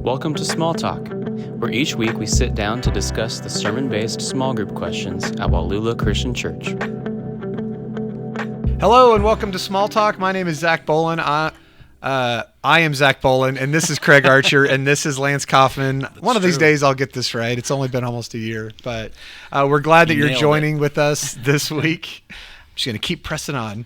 Welcome to Small Talk, where each week we sit down to discuss the sermon-based small group questions at Wallula Christian Church. Hello and welcome to Small Talk. My name is Zach Bolin. I am Zach Bolin, and this is Craig Archer, and this is Lance Kaufman. One of these days I'll get this right. It's only been almost a year, but we're glad that you're joining with us this week. I'm just going to keep pressing on.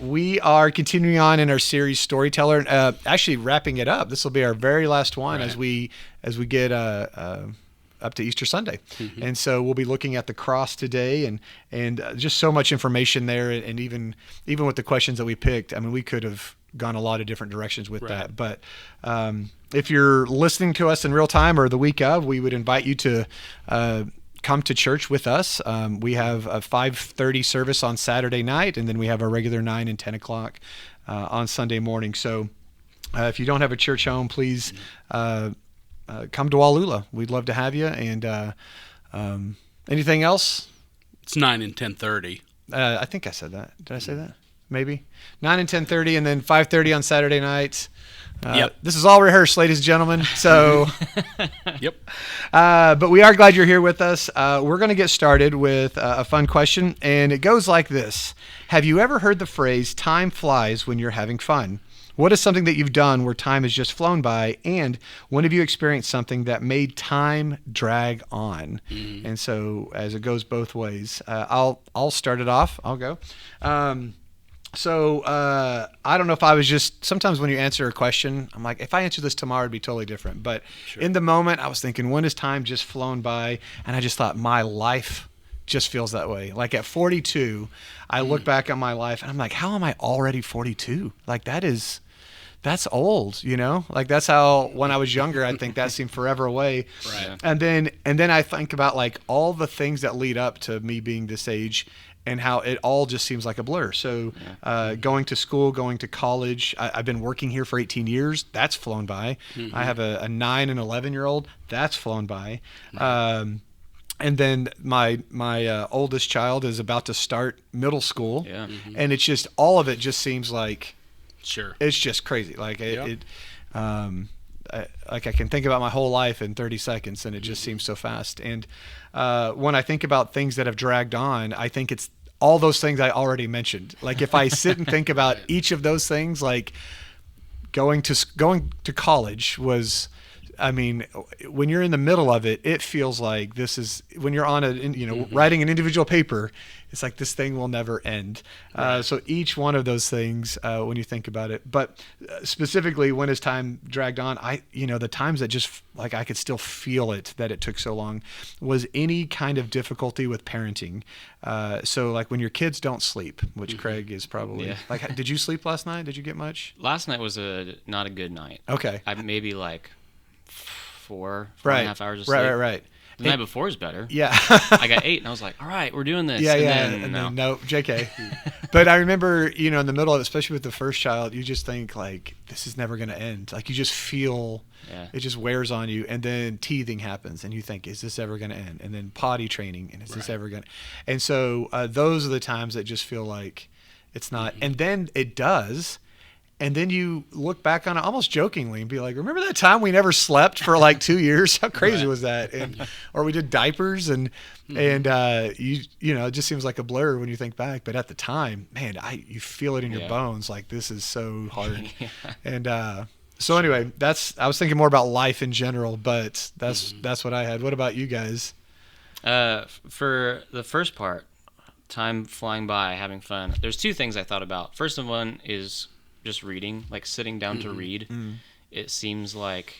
We are continuing on in our series Storyteller, actually wrapping it up. This will be our very last one as we get up to Easter Sunday. Mm-hmm. And so we'll be looking at the cross today and just so much information there. And even with the questions that we picked, I mean, we could have gone a lot of different directions with that. But if you're listening to us in real time or the week of, we would invite you to come to church with us. We have a 5:30 service on Saturday night, and then we have our regular 9 and 10 o'clock on Sunday morning. So if you don't have a church home, please come to Wallula. We'd love to have you. And anything else? It's 9 and 10:30. I think I said that. Did I say that? Maybe 9 and 10:30, and then 5:30 on Saturday nights. Yep. This is all rehearsed, ladies and gentlemen. So, yep. But we are glad you're here with us. We're going to get started with a fun question, and it goes like this: have you ever heard the phrase "time flies when you're having fun"? What is something that you've done where time has just flown by, and when have you experienced something that made time drag on? Mm-hmm. And so, as it goes both ways, I'll start it off. I'll go. So I don't know if I was just, sometimes when you answer a question, I'm like, if I answer this tomorrow, it'd be totally different. But in the moment, I was thinking, when has time just flown by? And I just thought, my life just feels that way. Like at 42, I look back on my life and I'm like, how am I already 42? Like that's old, you know? Like that's how, when I was younger, I think that seemed forever away. Right. And then I think about like all the things that lead up to me being this age, and how it all just seems like a blur. So going to school, going to college, I've been working here for 18 years. That's flown by. Mm-hmm. I have a 9 and 11-year-old. That's flown by. Right. And then my oldest child is about to start middle school. Yeah. Mm-hmm. And it's just, all of it just seems like, it's just crazy. Like I can think about my whole life in 30 seconds, and it just seems so fast. And when I think about things that have dragged on, I think it's all those things I already mentioned. Like if I sit and think about each of those things, like going to college was, I mean, when you're in the middle of it, it feels like this is, when you're on writing an individual paper, it's like this thing will never end. Right. So each one of those things, when you think about it, but specifically when has time dragged on, the times that just like I could still feel it, that it took so long, was any kind of difficulty with parenting. So like when your kids don't sleep, which Craig is probably like, did you sleep last night? Did you get much? Last night was not a good night. Okay. I maybe like four and a half hours of sleep. Right. The night before is better. Yeah. I got 8 and I was like, all right, we're doing this. And then no, JK. But I remember, in the middle of it, especially with the first child, you just think like, this is never going to end. Like you just feel, it just wears on you. And then teething happens and you think, is this ever going to end? And then potty training, and is this ever going to? And so those are the times that just feel like it's not. Mm-hmm. And then it does. And then you look back on it almost jokingly and be like, remember that time we never slept for like 2 years? How crazy was that? And or we did diapers and it just seems like a blur when you think back. But at the time, man, you feel it in your bones. Like this is so hard. And so anyway, I was thinking more about life in general, but that's what I had. What about you guys? For the first part, time flying by, having fun. There's 2 things I thought about. First one is just reading, like sitting down to read. Mm-hmm. It seems like,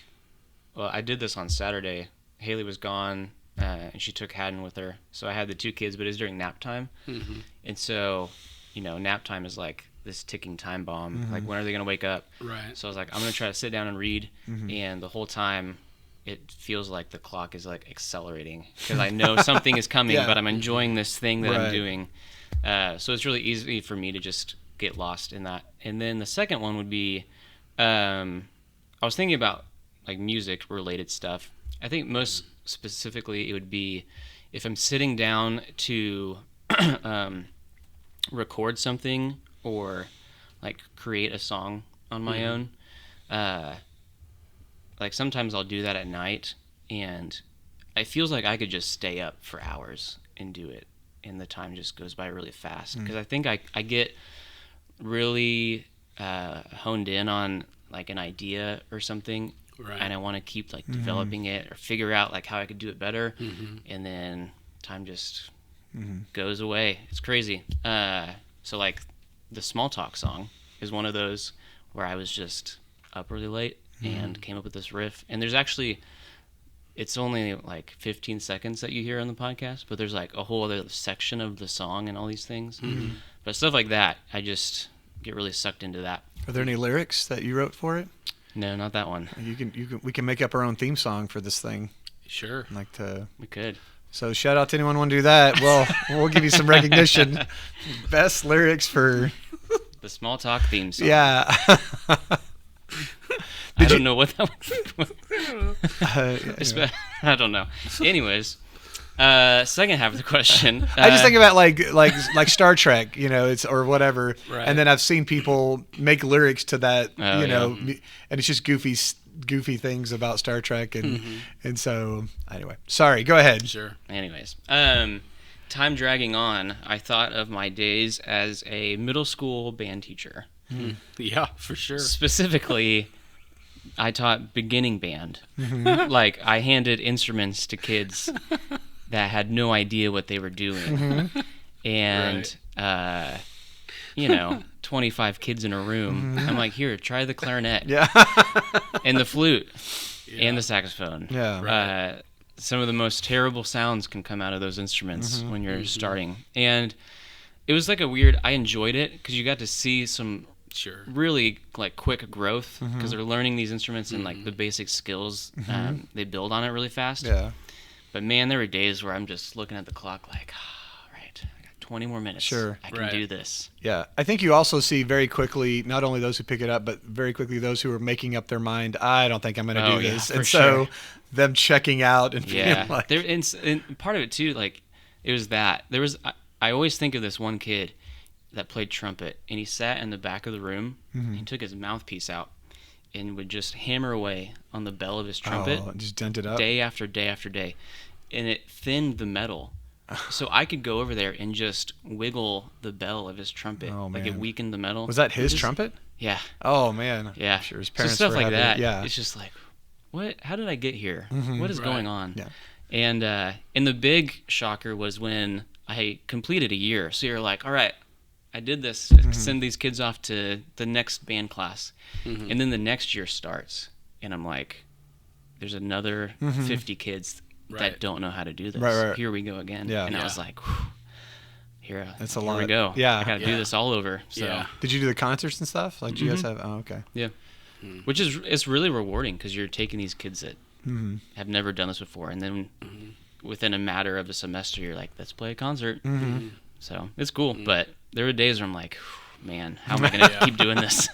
well, I did this on Saturday. Haley was gone, and she took Haddon with her. So I had the 2 kids, but it was during nap time. Mm-hmm. And so, nap time is like this ticking time bomb. Mm-hmm. Like, when are they going to wake up? Right. So I was like, I'm going to try to sit down and read. Mm-hmm. And the whole time, it feels like the clock is like accelerating because I know something is coming, but I'm enjoying this thing that I'm doing. So it's really easy for me to just get lost in that. And then the second one would be, I was thinking about like music related stuff. I think most specifically it would be if I'm sitting down to record something or like create a song on my own. Like sometimes I'll do that at night, and it feels like I could just stay up for hours and do it, and the time just goes by really fast. Because I think I get really honed in on like an idea or something, and I want to keep like developing it or figure out like how I could do it better, and then time just goes away. It's crazy. So like the Small Talk song is one of those where I was just up really late and came up with this riff. And there's actually, it's only like 15 seconds that you hear on the podcast, but there's like a whole other section of the song and all these things. But stuff like that, I just get really sucked into that. Are there any lyrics that you wrote for it? No, not that one. We can make up our own theme song for this thing. Sure. We could. So shout out to anyone who want to do that. Well, we'll give you some recognition. Best lyrics for the Small Talk theme song. Yeah. I don't know what that was. I don't know. Anyways, second half of the question. I just think about like Star Trek, it's or whatever, right. And then I've seen people make lyrics to that, and it's just goofy things about Star Trek, and so anyway, sorry, go ahead. Sure. Anyways, time dragging on, I thought of my days as a middle school band teacher. Yeah, for sure. Specifically, I taught beginning band. Like I handed instruments to kids that had no idea what they were doing, and 25 kids in a room. I'm like, here, try the clarinet, and the flute, and the saxophone. Some of the most terrible sounds can come out of those instruments when you're starting, and it was like I enjoyed it because you got to see some really like quick growth because they're learning these instruments and like the basic skills. They build on it really fast. But man, there were days where I'm just looking at the clock like, right, I got 20 more minutes. Sure. I can do this. Yeah. I think you also see very quickly, not only those who pick it up, but very quickly those who are making up their mind, I don't think I'm going to do this. And so them checking out and being like... And part of it too, like, it was that. I always think of this one kid that played trumpet, and he sat in the back of the room, and he took his mouthpiece out and would just hammer away on the bell of his trumpet. Oh, just dent it up? Day after day after day. And it thinned the metal. So I could go over there and just wiggle the bell of his trumpet. Oh, man. Like it weakened the metal. Was that his trumpet? Yeah. Oh, man. Yeah. I'm sure his parents so stuff were like happy. that. It's just like, what? How did I get here? What is going on? Yeah. And the big shocker was when I completed a year. So you're like, all right, I did this. Send these kids off to the next band class. And then the next year starts. And I'm like, there's another 50 kids that don't know how to do this. Right. Here we go again. And I was like, here we go. Yeah. I got to do this all over. So Did you do the concerts and stuff? Like, do you guys have... Oh, okay. Yeah. Which is, it's really rewarding because you're taking these kids that have never done this before. And then within a matter of a semester, you're like, let's play a concert. So it's cool. But there were days where I'm like, man, how am I going to keep doing this?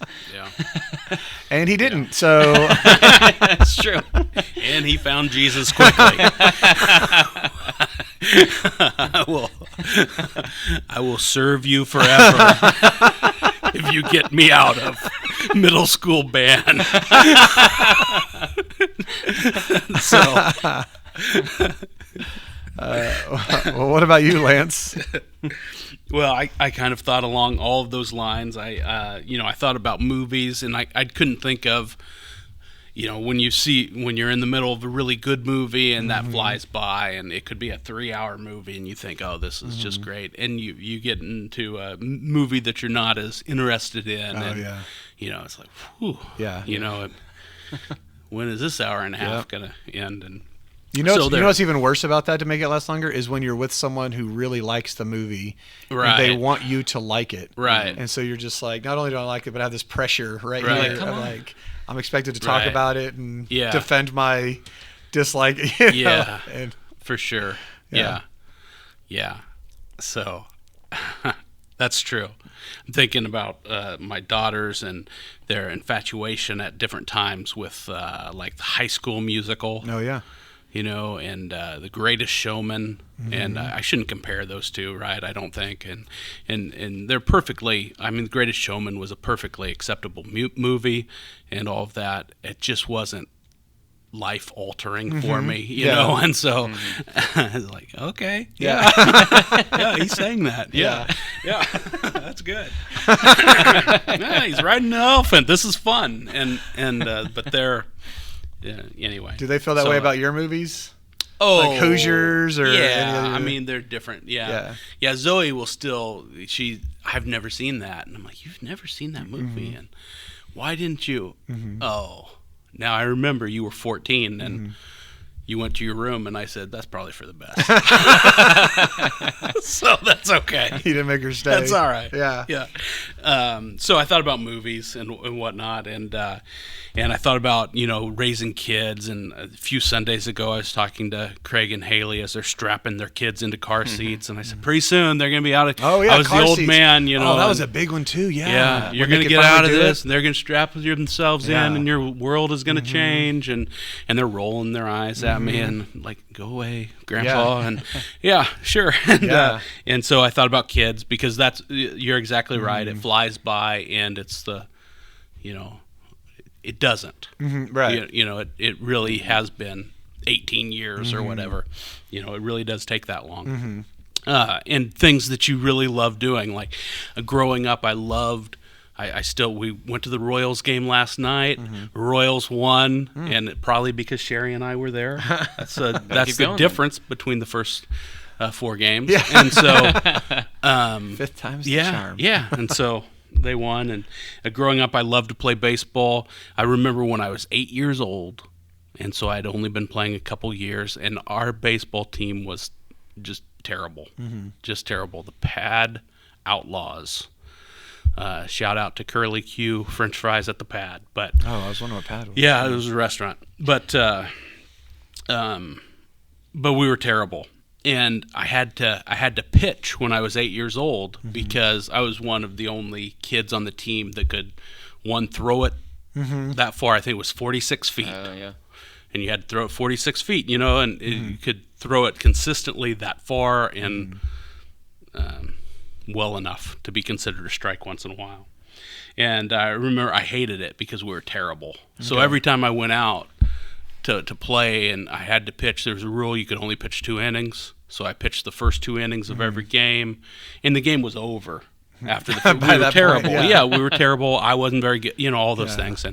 And he didn't, so... That's true. And he found Jesus quickly. I will serve you forever if you get me out of middle school band. Well, what about you, Lance? Well, I kind of thought along all of those lines. I thought about movies, and I couldn't think of, when you're in the middle of a really good movie and that flies by, and it could be a 3-hour movie, and you think, oh, this is just great, and you get into a movie that you're not as interested in, it's like, whew, when is this hour and a half gonna end? And you know what's even worse about that to make it last longer is when you're with someone who really likes the movie and they want you to like it. Right. And so you're just like, not only do I like it, but I have this pressure here. Like, I'm expected to talk about it and Yeah. defend my dislike. Yeah. And, for sure. Yeah. Yeah. So that's true. I'm thinking about my daughters and their infatuation at different times with like the High School Musical. oh, yeah. and The Greatest Showman, and I shouldn't compare those two, right? I don't think, and they're perfectly. I mean, The Greatest Showman was a perfectly acceptable movie, and all of that. It just wasn't life altering for me, you know, and so I was like, okay, yeah, he's saying that, yeah, that's good. Yeah, he's riding an elephant. This is fun, and but they're. Yeah, anyway. Do they feel that way about your movies? Oh, like Hoosiers or I mean, they're different. Yeah. Zoe will still. I've never seen that, and I'm like, you've never seen that movie, and why didn't you? Oh, now I remember you were 14 and you went to your room, and I said, that's probably for the best. So that's okay. You didn't make her stay. That's all right. Yeah. So I thought about movies and whatnot, and I thought about, raising kids. And a few Sundays ago, I was talking to Craig and Haley as they're strapping their kids into car seats, and I said, pretty soon they're going to be out of. Oh yeah, I was car the old seats. man, Oh, that was a big one too. Yeah, you're going to get out of this, and they're going to strap themselves in, and your world is going to change, and they're rolling their eyes at me and like, go away, Grandpa, and sure, and so I thought about kids because you're exactly right. It flies by, and it's it doesn't, right? It really has been 18 years or whatever. It really does take that long. And things that you really love doing, like growing up, I loved. We went to the Royals game last night. Royals won, and probably because Sherry and I were there. That's the difference between the first 4 games. Yeah. And so fifth time's the charm. Yeah. And so they won. And growing up, I loved to play baseball. I remember when I was 8 years old, and so I'd only been playing a couple years, and our baseball team was just terrible. Just terrible. The Pad Outlaws. Shout out to Curly Q French fries at the Pad. But I was wondering what Pad was. Yeah, it was a restaurant. But we were terrible, and I had to pitch when I was 8 years old because I was one of the only kids on the team that could throw it that far. I think it was 46 feet. Yeah. And you had to throw it 46 feet, and you could throw it consistently that far and. Well enough to be considered a strike once in a while. And I remember I hated it because we were terrible. So every time I went out to play and I had to pitch, there was a rule you could only pitch 2 innings. So I pitched the first 2 innings of every game, and the game was over after the we were terrible. Point, we were terrible. I wasn't very good, all those things.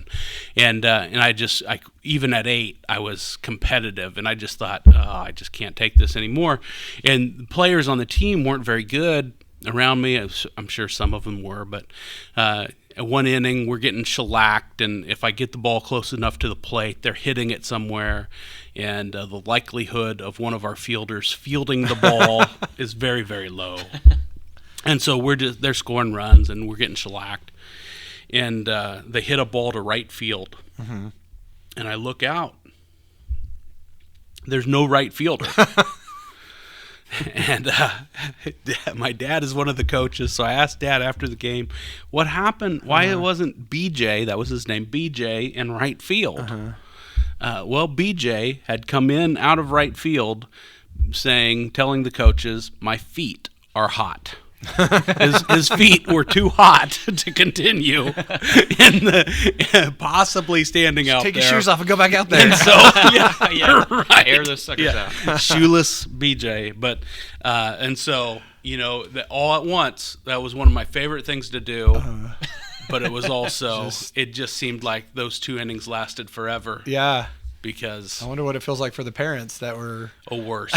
And I even at 8, I was competitive, and I just thought, I just can't take this anymore. And the players on the team weren't very good around me. I'm sure some of them were, but at 1 inning we're getting shellacked, and if I get the ball close enough to the plate, they're hitting it somewhere, and the likelihood of one of our fielders fielding the ball is very, very low. And so they're scoring runs, and we're getting shellacked, and they hit a ball to right field, and I look out. There's no right fielder. And my dad is one of the coaches, so I asked Dad after the game, what happened? Why it wasn't BJ, that was his name, BJ, in right field? Well, BJ had come in out of right field telling the coaches, my feet are hot. His feet were too hot to continue possibly standing out Take there. your shoes off and go back out there. And so, right. Air those suckers out. Shoeless BJ. But, and so, all at once, that was one of my favorite things to do. But it was also, it just seemed like those 2 innings lasted forever. Yeah. Because I wonder what it feels like for the parents that were worse.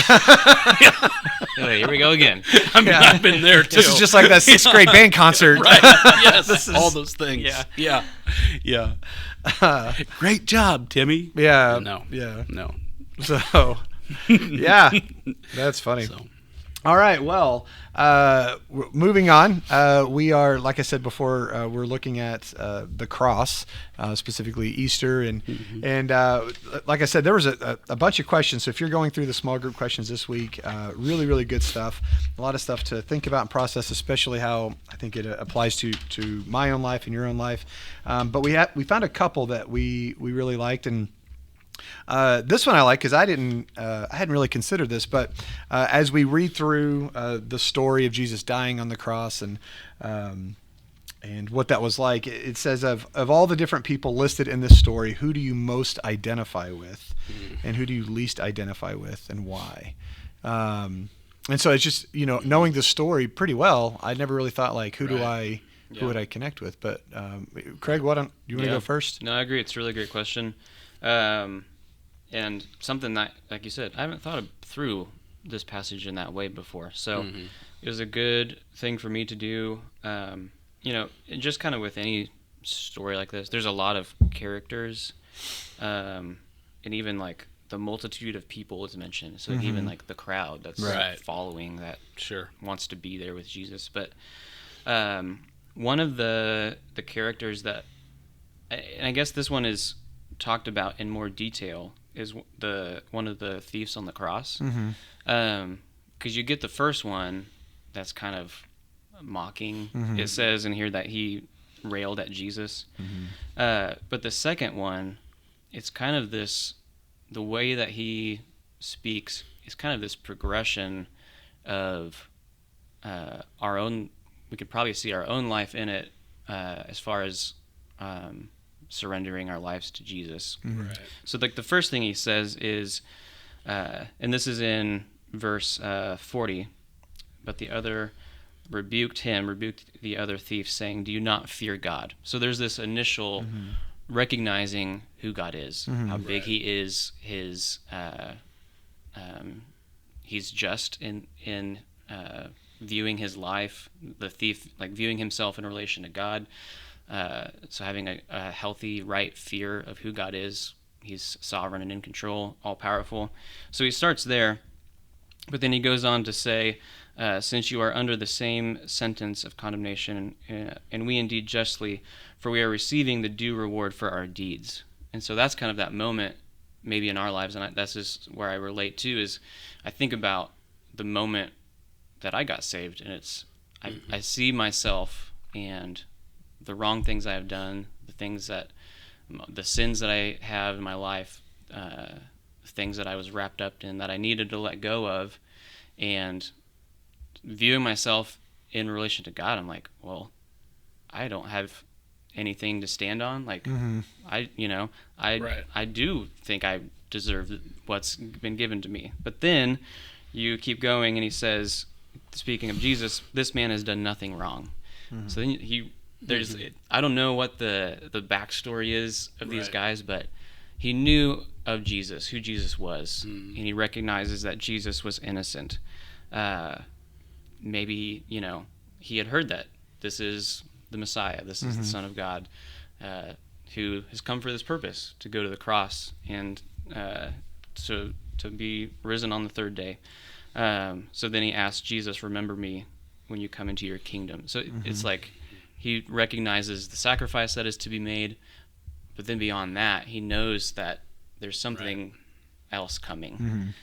Here we go again. I mean, I've been there too. This is just like that 6th grade band concert. Right. Yes. All those things. Yeah. Great job, Timmy. Yeah. No. Yeah. No. So, yeah, that's funny. So. All right. Well, moving on. We are, like I said before, we're looking at the cross, specifically Easter, and like I said, there was a bunch of questions. So if you're going through the small group questions this week, really, really good stuff. A lot of stuff to think about and process, especially how I think it applies to my own life and your own life. But we found a couple that we really liked, and This one I like because I hadn't really considered this, but as we read through the story of Jesus dying on the cross and what that was like, it says of all the different people listed in this story, who do you most identify with, and who do you least identify with, and why? And so it's just, knowing the story pretty well, I never really thought like, who would I connect with? But Craig, do you want to go first? No, I agree. It's a really great question. And something that, like you said, I haven't thought through this passage in that way before. So it was a good thing for me to do. Just kind of with any story like this, there's a lot of characters, and even like the multitude of people is mentioned. So even like the crowd that's following that wants to be there with Jesus. But one of the characters that, and I guess this one is talked about in more detail, is one of the thieves on the cross. Because you get the first one that's kind of mocking. It says in here that he railed at Jesus. But the second one, it's kind of the way that he speaks is kind of this progression of our own. We could probably see our own life in it, as far as surrendering our lives to Jesus. Right. So like the first thing he says is, and this is in verse 40, but the other rebuked the other thief, saying, "Do you not fear God?" So there's this initial recognizing who God is, how big he is, he's just in viewing his life, the thief like viewing himself in relation to God. So having a healthy, right fear of who God is. He's sovereign and in control, all-powerful. So he starts there, but then he goes on to say, since you are under the same sentence of condemnation, and we indeed justly, for we are receiving the due reward for our deeds. And so that's kind of that moment maybe in our lives, and that's just where I relate to, is I think about the moment that I got saved, and it's I see myself and the wrong things I have done, the sins that I have in my life, things that I was wrapped up in that I needed to let go of, and viewing myself in relation to God, I'm like, well, I don't have anything to stand on. Like, I do think I deserve what's been given to me. But then you keep going, and he says, speaking of Jesus, this man has done nothing wrong. So then I don't know what the backstory is of these guys, but he knew of Jesus, who Jesus was, and he recognizes that Jesus was innocent. Maybe, he had heard that this is the Messiah, this is the Son of God, who has come for this purpose, to go to the cross and to be risen on the third day. So then he asks Jesus, "Remember me when you come into your kingdom." So it's like he recognizes the sacrifice that is to be made, but then beyond that, he knows that there's something else coming.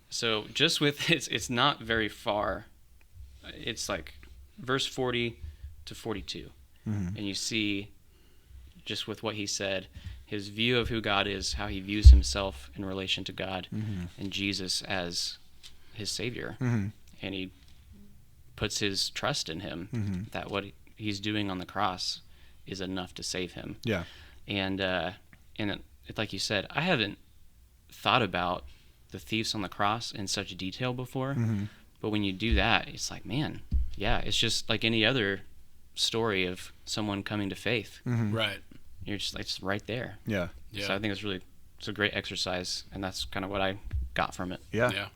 So just with it's not very far. It's like verse 40 to 42, and you see just with what he said, his view of who God is, how he views himself in relation to God, and Jesus as his Savior, and he puts his trust in him, that what he's doing on the cross is enough to save him. Yeah. And like you said, I haven't thought about the thieves on the cross in such detail before, but when you do that, it's like, man, yeah, it's just like any other story of someone coming to faith. Right. You're just like, it's right there. Yeah. So I think it's a great exercise, and that's kind of what I got from it. Yeah.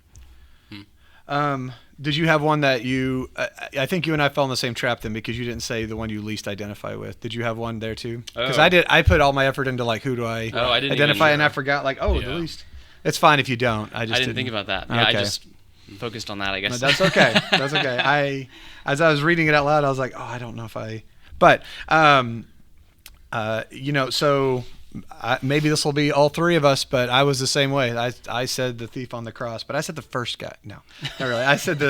Did you have one that I think you and I fell in the same trap then, because you didn't say the one you least identify with. Did you have one there too? Because I put all my effort into like, who do I identify, and I forgot the least. It's fine if you don't. I didn't think about that. Yeah, okay. I just focused on that, I guess. No, that's okay. That's okay. As I was reading it out loud, I was like, I don't know if I, but, so maybe this will be all three of us, but I was the same way. I said the thief on the cross, but I said the first guy. No, not really. I said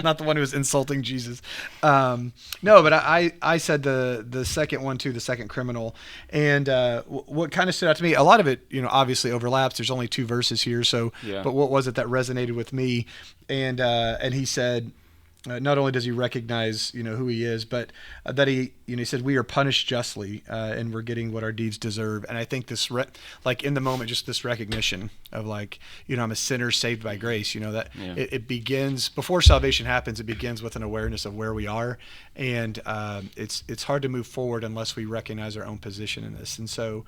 not the one who was insulting Jesus. No, but I said the second one too, the second criminal. And what kind of stood out to me, a lot of it, obviously overlaps. There's only 2 verses here, so. Yeah. But what was it that resonated with me? And he said. Not only does he recognize, who he is, but that he said we are punished justly, and we're getting what our deeds deserve. And I think this, in the moment, just this recognition of I'm a sinner saved by grace. That it begins before salvation happens. It begins with an awareness of where we are, and it's hard to move forward unless we recognize our own position in this. And so,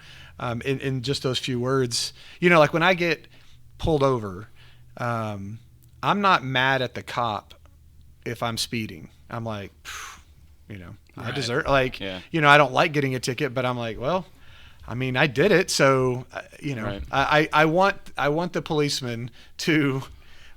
in just those few words, when I get pulled over, I'm not mad at the cop. If I'm speeding, I'm like, I deserve, I don't like getting a ticket, but I'm like, well, I did it. So, right. I want the policeman to,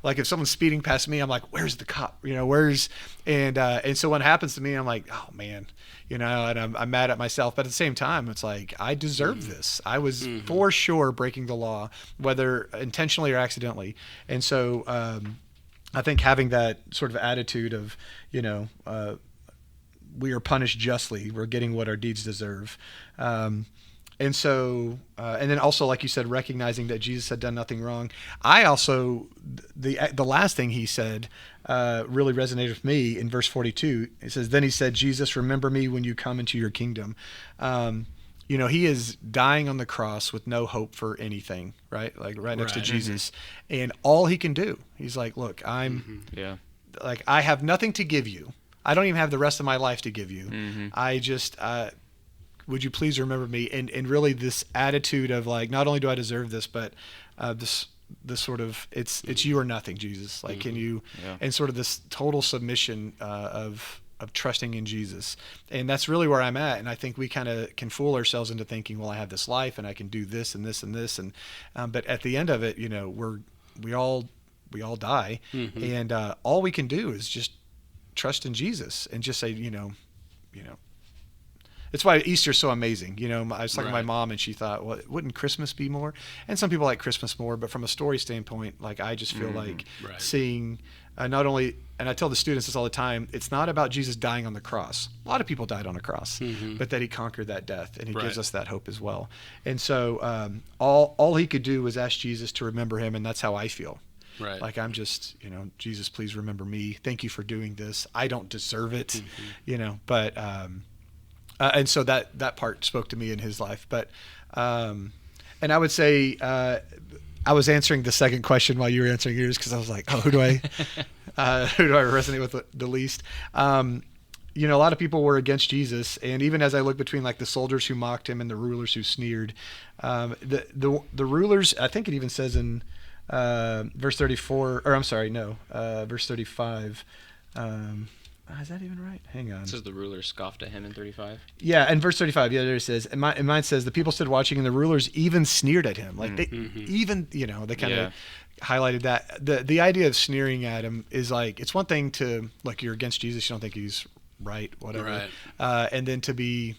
if someone's speeding past me, I'm like, where's the cop? And so when it happens to me, I'm like, oh man, and I'm mad at myself, but at the same time, it's like, I deserve this. I was for sure breaking the law, whether intentionally or accidentally. And so, I think having that sort of attitude of, we are punished justly, we're getting what our deeds deserve. And so, and then also, like you said, recognizing that Jesus had done nothing wrong. I also, the last thing he said really resonated with me in verse 42. It says, then he said, Jesus, remember me when you come into your kingdom. He is dying on the cross with no hope for anything, right? Right next to Jesus. Mm-hmm. And all he can do, he's like, look, I have nothing to give you. I don't even have the rest of my life to give you. Mm-hmm. I just, would you please remember me? And really this attitude of not only do I deserve this, but this sort of, it's you or nothing, Jesus. Can you, and sort of this total submission of trusting in Jesus. And that's really where I'm at. And I think we kind of can fool ourselves into thinking, well, I have this life and I can do this and this and this. And, but at the end of it, we all die. Mm-hmm. And all we can do is just trust in Jesus and just say, it's why Easter's so amazing. I was talking to my mom and she thought, well, wouldn't Christmas be more? And some people like Christmas more, but from a story standpoint, I just feel seeing not only, and I tell the students this all the time, it's not about Jesus dying on the cross. A lot of people died on a cross, but that he conquered that death, and he gives us that hope as well. And so all he could do was ask Jesus to remember him, and that's how I feel. Right. I'm just, Jesus, please remember me. Thank you for doing this. I don't deserve it, but and so that part spoke to me in his life. But and I would say I was answering the second question while you were answering yours because I was like, oh, who do I resonate with the least? A lot of people were against Jesus, and even as I look between the soldiers who mocked him and the rulers who sneered, the rulers, I think it even says in verse 34, or I'm sorry, no, verse 35. Is that even right? Hang on. It says the rulers scoffed at him in 35. Yeah, and verse 35. Yeah, there it says. And mine says the people stood watching, and the rulers even sneered at him. They even, they kind of highlighted that. The idea of sneering at him is it's one thing to you're against Jesus, you don't think he's right, whatever, and then to be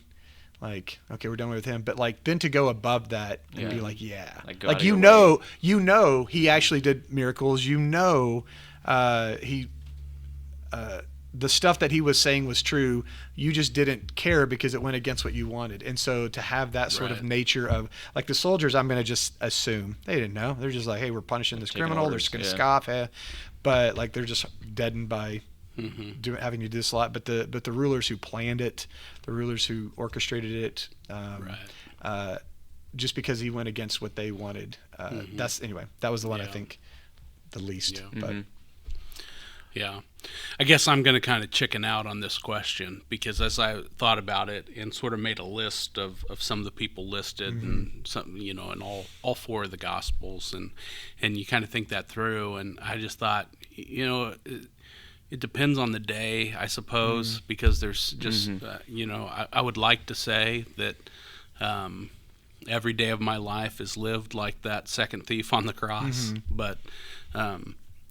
okay, we're done with him, but then to go above that and be he actually did miracles. He. The stuff that he was saying was true. You just didn't care because it went against what you wanted. And so to have that sort of nature of the soldiers, I'm going to just assume they didn't know. They're just hey, we're punishing this criminal. Orders. They're just going to scoff. But they're just deadened by having to do this a lot. But the rulers who planned it, the rulers who orchestrated it, just because he went against what they wanted. That was the one I think the least. Yeah. But. Yeah. I guess I'm going to kind of chicken out on this question because as I thought about it and sort of made a list of some of the people listed and some, in all 4 of the Gospels and you kind of think that through, and I just thought, it depends on the day, I suppose, because there's just, I would like to say that every day of my life is lived like that second thief on the cross, but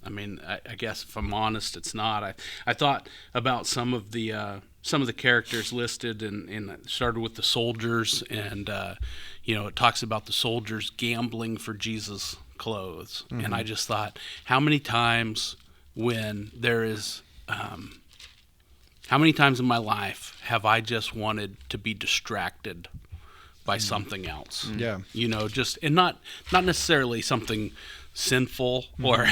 I guess if I'm honest, it's not. I thought about some of the some of the characters listed, and it started with the soldiers, and it talks about the soldiers gambling for Jesus' clothes. And I just thought, how many times when there is, how many times in my life have I just wanted to be distracted by something else? Yeah. And not necessarily something sinful or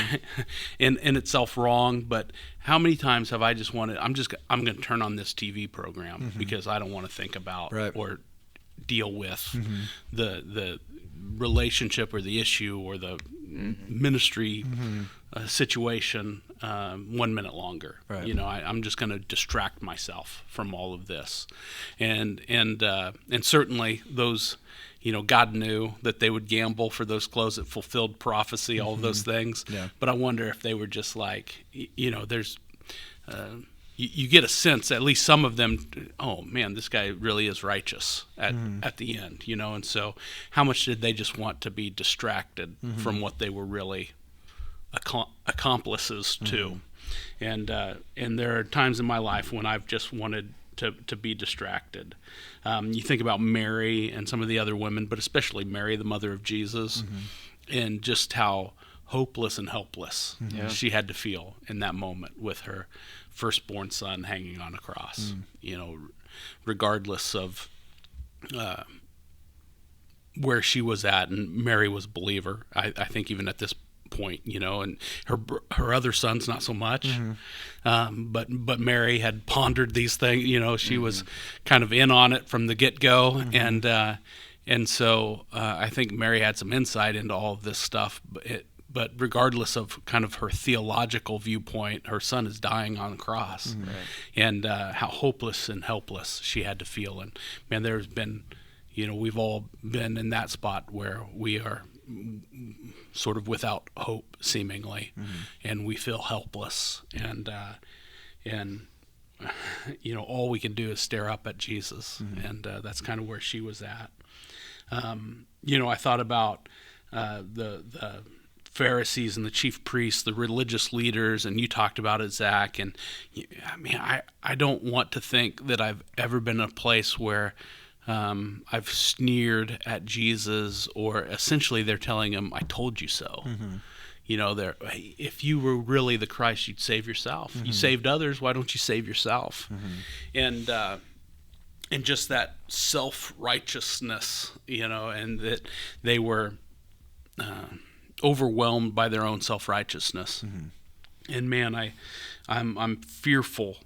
in itself wrong, but how many times have I just wanted, I'm going to turn on this TV program because I don't want to think about or deal with the relationship or the issue or the ministry situation 1 minute longer. Right. I'm just going to distract myself from all of this, and certainly those. God knew that they would gamble for those clothes that fulfilled prophecy, all of those things. Yeah. But I wonder if they were just like, there's, you get a sense, at least some of them, oh man, this guy really is righteous at the end, and so how much did they just want to be distracted from what they were really accomplices to? And there are times in my life when I've just wanted to be distracted. You think about Mary and some of the other women, but especially Mary, the mother of Jesus, and just how hopeless and helpless she had to feel in that moment with her firstborn son hanging on a cross. Regardless of where she was at, and Mary was a believer. I think even at this point, and her other sons not so much, but Mary had pondered these things. She was kind of in on it from the get-go, and so I think Mary had some insight into all of this stuff. But regardless of kind of her theological viewpoint, her son is dying on the cross, and how hopeless and helpless she had to feel. And man, there's been, we've all been in that spot where we are sort of without hope, seemingly, and we feel helpless, and all we can do is stare up at Jesus, and that's kind of where she was at. I thought about the Pharisees and the chief priests, the religious leaders, and you talked about it, Zach. And I don't want to think that I've ever been in a place where I've sneered at Jesus, or essentially they're telling him, "I told you so." If you were really the Christ, you'd save yourself. You saved others, why don't you save yourself? And just that self-righteousness, and that they were overwhelmed by their own self-righteousness. And man, I'm fearful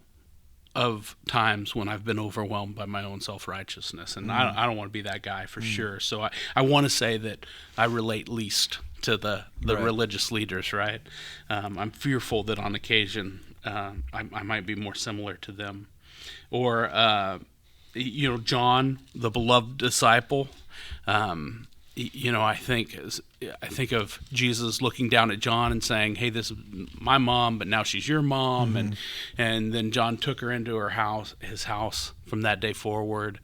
of times when I've been overwhelmed by my own self-righteousness, and I don't want to be that guy for sure. So I want to say that I relate least to the religious leaders, right? I'm fearful that on occasion I might be more similar to them. Or John, the beloved disciple. I think of Jesus looking down at John and saying, "Hey, this is my mom, but now she's your mom." And then John took her into his house from that day forward,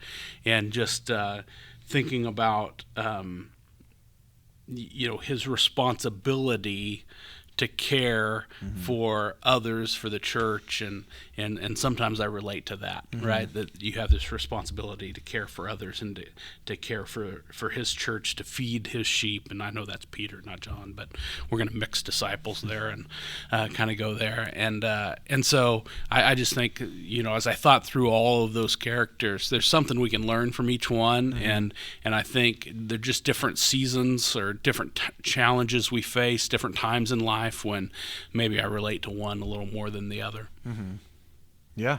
and just thinking about his responsibility to care for others, for the church, and sometimes I relate to that, right? That you have this responsibility to care for others and to care for his church, to feed his sheep. And I know that's Peter, not John, but we're going to mix disciples there and kind of go there. And so I just think, as I thought through all of those characters, there's something we can learn from each one, and I think they're just different seasons or different challenges we face, different times in life when maybe I relate to one a little more than the other. Yeah.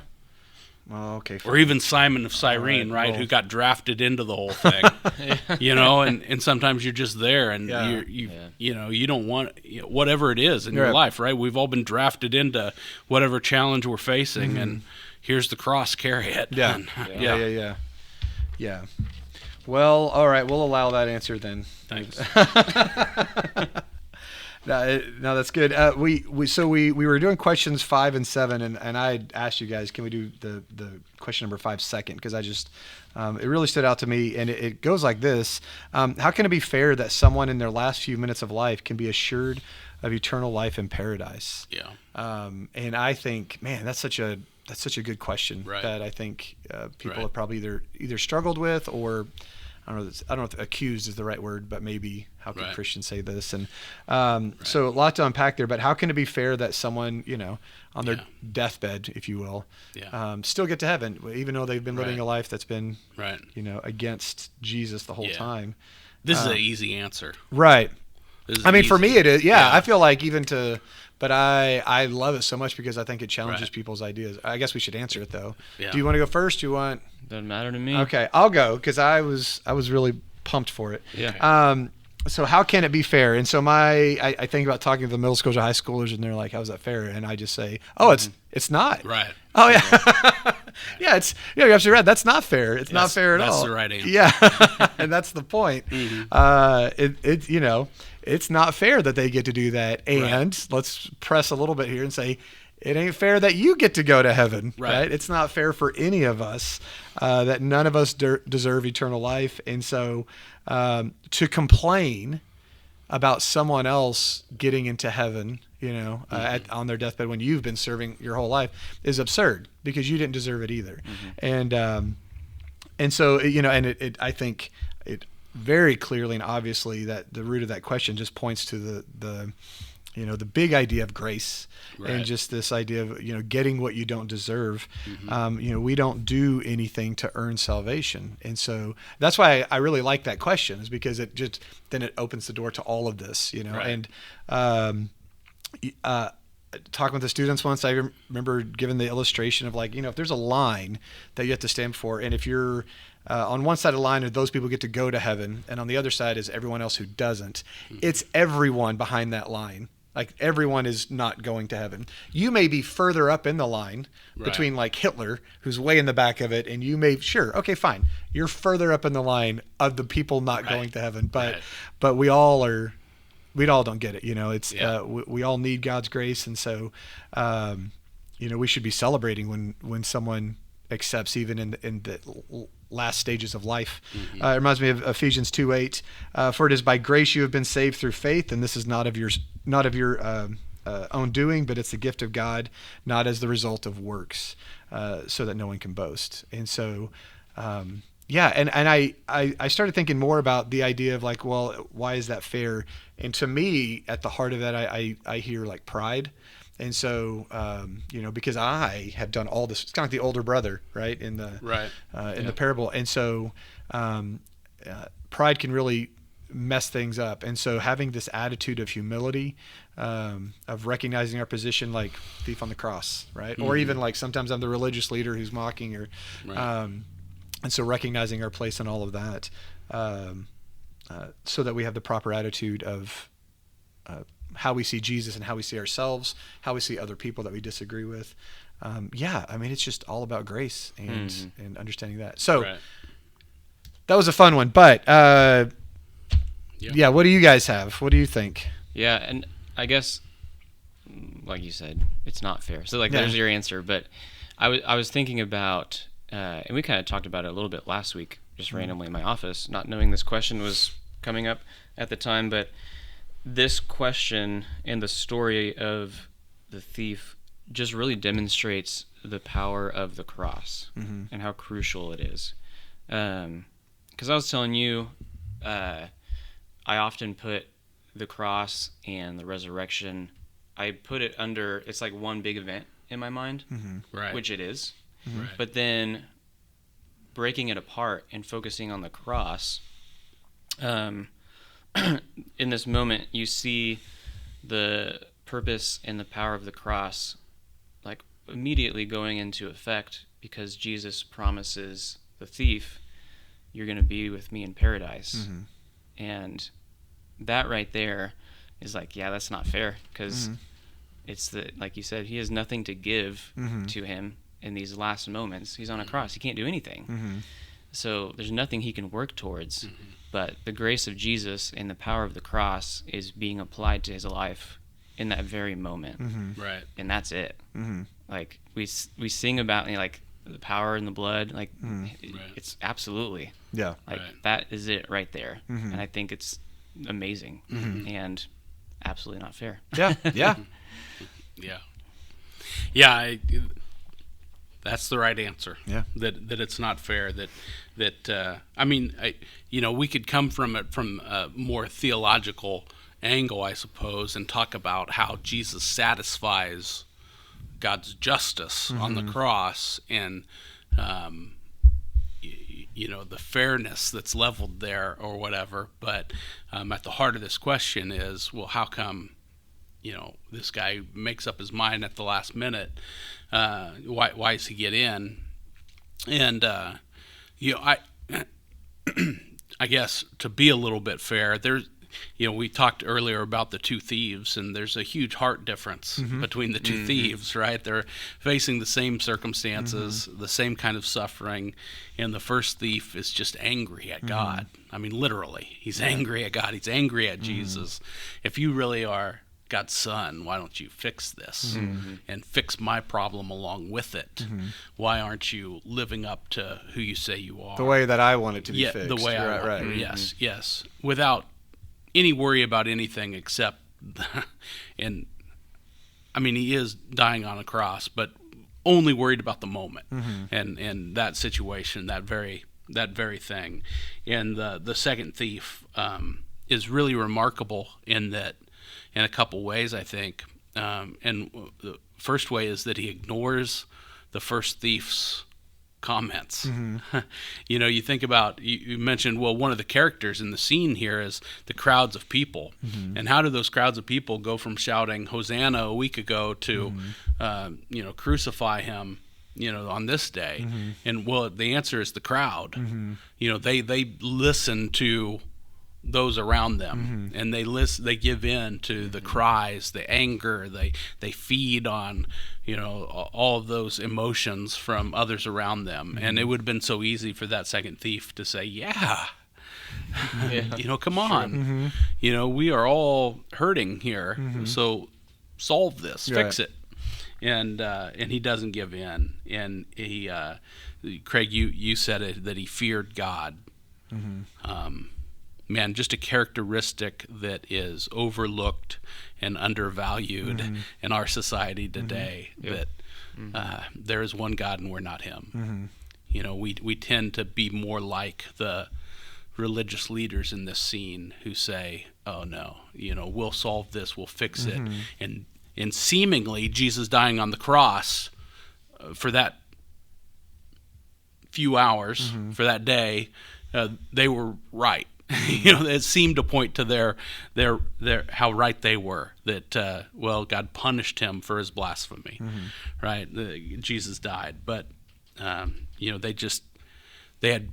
Well, okay. Or even Simon of Cyrene, right? Well, who got drafted into the whole thing, and sometimes you're just there, and you don't want whatever it is in your life, right? We've all been drafted into whatever challenge we're facing, and here's the cross, carry it. Yeah. Well, all right, we'll allow that answer then. Thanks. No, that's good. We were doing questions 5 and 7, and I asked you guys, can we do the question number 5 second? Because I just it really stood out to me, and it goes like this: how can it be fair that someone in their last few minutes of life can be assured of eternal life in paradise? Yeah. And I think, man, that's such a that's such a good question Right. that I think people Right. have probably either struggled with, or I don't know if accused is the right word, but maybe how can Right. Christians say this? And so a lot to unpack there. But how can it be fair that someone, on their deathbed, if you will, still get to heaven, even though they've been living a life that's been, Right. against Jesus the whole time? This is an easy answer. Right. This I mean, is for easy. me, it is. Yeah, I feel like but I love it so much because I think it challenges Right. people's ideas. I guess we should answer it though. Yeah. Do you want to go first? Do you want? Doesn't matter to me. Okay, I'll go because I was really pumped for it. Yeah. So how can it be fair? And so I think about talking to the middle schoolers or high schoolers, and they're like, "How is that fair?" And I just say, "Oh, it's not." Right. Oh yeah. Yeah, you're absolutely right. That's not fair. It's not fair at all. That's the right answer. Yeah, and that's the point. It's not fair that they get to do that. And let's press a little bit here and say, it ain't fair that you get to go to heaven, right? It's not fair for any of us that none of us deserve eternal life. And so to complain about someone else getting into heaven, on their deathbed when you've been serving your whole life is absurd because you didn't deserve it either. And so, I think it very clearly and obviously that the root of that question just points to the big idea of grace and just this idea of, getting what you don't deserve. We don't do anything to earn salvation. And so that's why I really like that question, is because then it opens the door to all of this, and, talking with the students once, I remember giving the illustration of if there's a line that you have to stand for, and if you're on one side of the line, those people get to go to heaven, and on the other side is everyone else who doesn't. It's everyone behind that line. Like everyone is not going to heaven. You may be further up in the line between Hitler, who's way in the back of it, and you may okay, fine. You're further up in the line of the people not going to heaven, but we all don't get it. It's we all need God's grace, and so we should be celebrating when someone accepts, even in the last stages of life. It reminds me of Ephesians 2:8. For it is by grace you have been saved through faith, and this is not of your own doing, but it's the gift of God, not as the result of works, so that no one can boast. And so, and I started thinking more about the idea of why is that fair? And to me, at the heart of that, I hear pride. And so, because I have done all this, it's kind of like the older brother, right? In the parable. And so, pride can really mess things up. And so having this attitude of humility, of recognizing our position, like thief on the cross, right? Or even sometimes I'm the religious leader who's mocking, or, and so recognizing our place in all of that, so that we have the proper attitude of, how we see Jesus and how we see ourselves, how we see other people that we disagree with. It's just all about grace and understanding that. So that was a fun one, but what do you guys have? What do you think? Yeah, and I guess, like you said, it's not fair. So there's your answer. But I was thinking about, and we kind of talked about it a little bit last week, just randomly in my office, not knowing this question was coming up at the time, but this question and the story of the thief just really demonstrates the power of the cross and how crucial it is. Because I was telling you, I often put the cross and the resurrection, I put it under, it's like one big event in my mind, which it is. But then breaking it apart and focusing on the cross, in this moment, you see the purpose and the power of the cross immediately going into effect, because Jesus promises the thief, you're going to be with me in paradise. And that right there is that's not fair, because it's like you said, he has nothing to give to him in these last moments. He's on a cross. He can't do anything. So there's nothing he can work towards. But the grace of Jesus and the power of the cross is being applied to his life in that very moment. And that's it. We sing about the power in the blood. It's absolutely. Yeah. That is it right there. And I think it's amazing and absolutely not fair. Yeah. Yeah. Yeah. That's the right answer. Yeah. That it's not fair. I mean, we could come from it from a more theological angle, I suppose, and talk about how Jesus satisfies God's justice on the cross, and the fairness that's leveled there or whatever. But at the heart of this question is, well, how come this guy makes up his mind at the last minute? Why does he get in? And I I guess to be a little bit fair, there's we talked earlier about the two thieves, and there's a huge heart difference between the two thieves, right? They're facing the same circumstances, the same kind of suffering, and the first thief is just angry at God. I mean, literally, he's angry at God. He's angry at Jesus. If you really are God's son, why don't you fix this and fix my problem along with it? Why aren't you living up to who you say you are? The way that I want it to be fixed. The way I want it. Yes. Without any worry about anything except, and I mean, he is dying on a cross, but only worried about the moment and that situation, that very thing. And the second thief is really remarkable in a couple ways, I think. And the first way is that he ignores the first thief's comments. You think about, you mentioned, well, one of the characters in the scene here is the crowds of people. And how do those crowds of people go from shouting Hosanna a week ago to crucify him on this day? And well, the answer is the crowd. They listen to those around them, and they give in to the cries, the anger, they feed on all of those emotions from others around them. And it would have been so easy for that second thief to say, come on, we are all hurting here, so solve this, fix it. And he doesn't give in, and he Craig, you said it, that he feared God. Man, just a characteristic that is overlooked and undervalued in our society today, that there is one God and we're not him. We tend to be more like the religious leaders in this scene who say, oh no, we'll solve this, we'll fix it. And seemingly Jesus dying on the cross for that few hours, for that day, they were right. It seemed to point to their how right they were, that God punished him for his blasphemy, right? Jesus died, but they had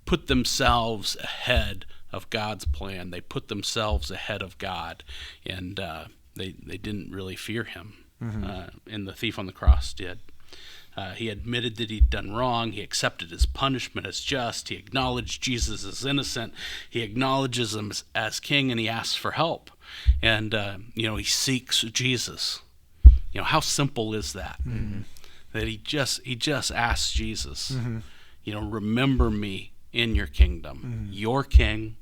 put themselves ahead of God's plan. They put themselves ahead of God, and they didn't really fear him. And the thief on the cross did. He admitted that he'd done wrong. He accepted his punishment as just. He acknowledged Jesus as innocent. He acknowledges him as king, and he asks for help. And, he seeks Jesus. How simple is that? That he just asks Jesus, remember me in your kingdom. Your king,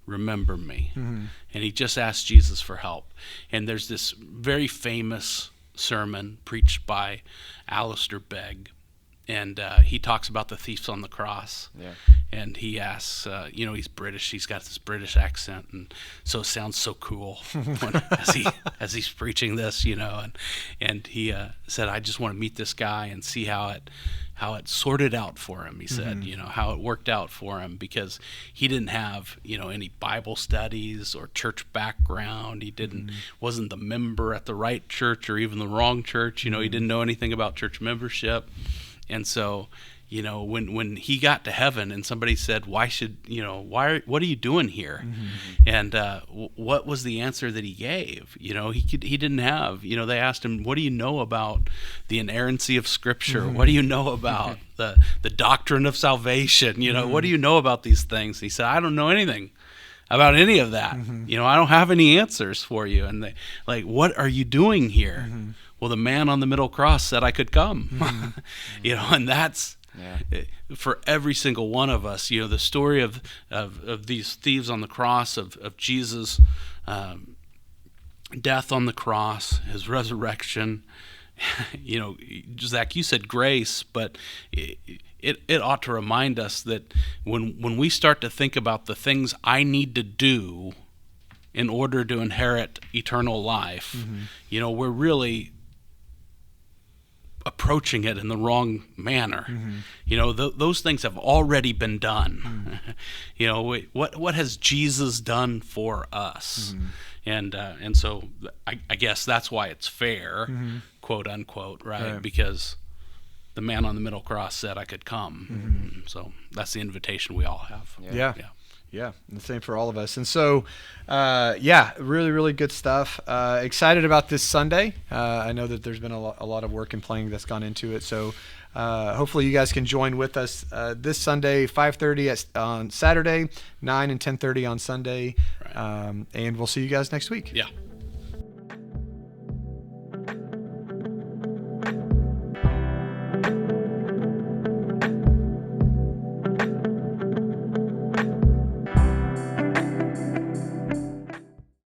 remember me. And he just asks Jesus for help. And there's this very famous sermon preached by Alistair Begg, and he talks about the thieves on the cross. And he asks, he's British, he's got this British accent, and so it sounds so cool as he's preaching this, and he said, I just want to meet this guy and see how it sorted out for him. He said, how it worked out for him, because he didn't have, any Bible studies or church background. He wasn't the member at the right church or even the wrong church. He didn't know anything about church membership. And so, when he got to heaven and somebody said, what are you doing here? And what was the answer that he gave? He didn't have, they asked him, what do you know about the inerrancy of Scripture? What do you know about the doctrine of salvation? What do you know about these things? He said, I don't know anything about any of that. I don't have any answers for you. And they what are you doing here? Well, the man on the middle cross said I could come. And that's, for every single one of us, the story of these thieves on the cross, of Jesus' death on the cross, his resurrection, you know, Zach, you said grace, but it ought to remind us that when we start to think about the things I need to do in order to inherit eternal life, you know, we're really approaching it in the wrong manner. You know, those things have already been done. You know, what has Jesus done for us? And so I guess that's why it's fair, quote unquote, right? Because the man on the middle cross said I could come. So that's the invitation we all have. Yeah, and the same for all of us. And so, really, really good stuff. Excited about this Sunday. I know that there's been a lot of work and planning that's gone into it. So hopefully you guys can join with us this Sunday, 5:30 on Saturday, 9 and 10:30 on Sunday. Right. And we'll see you guys next week. Yeah.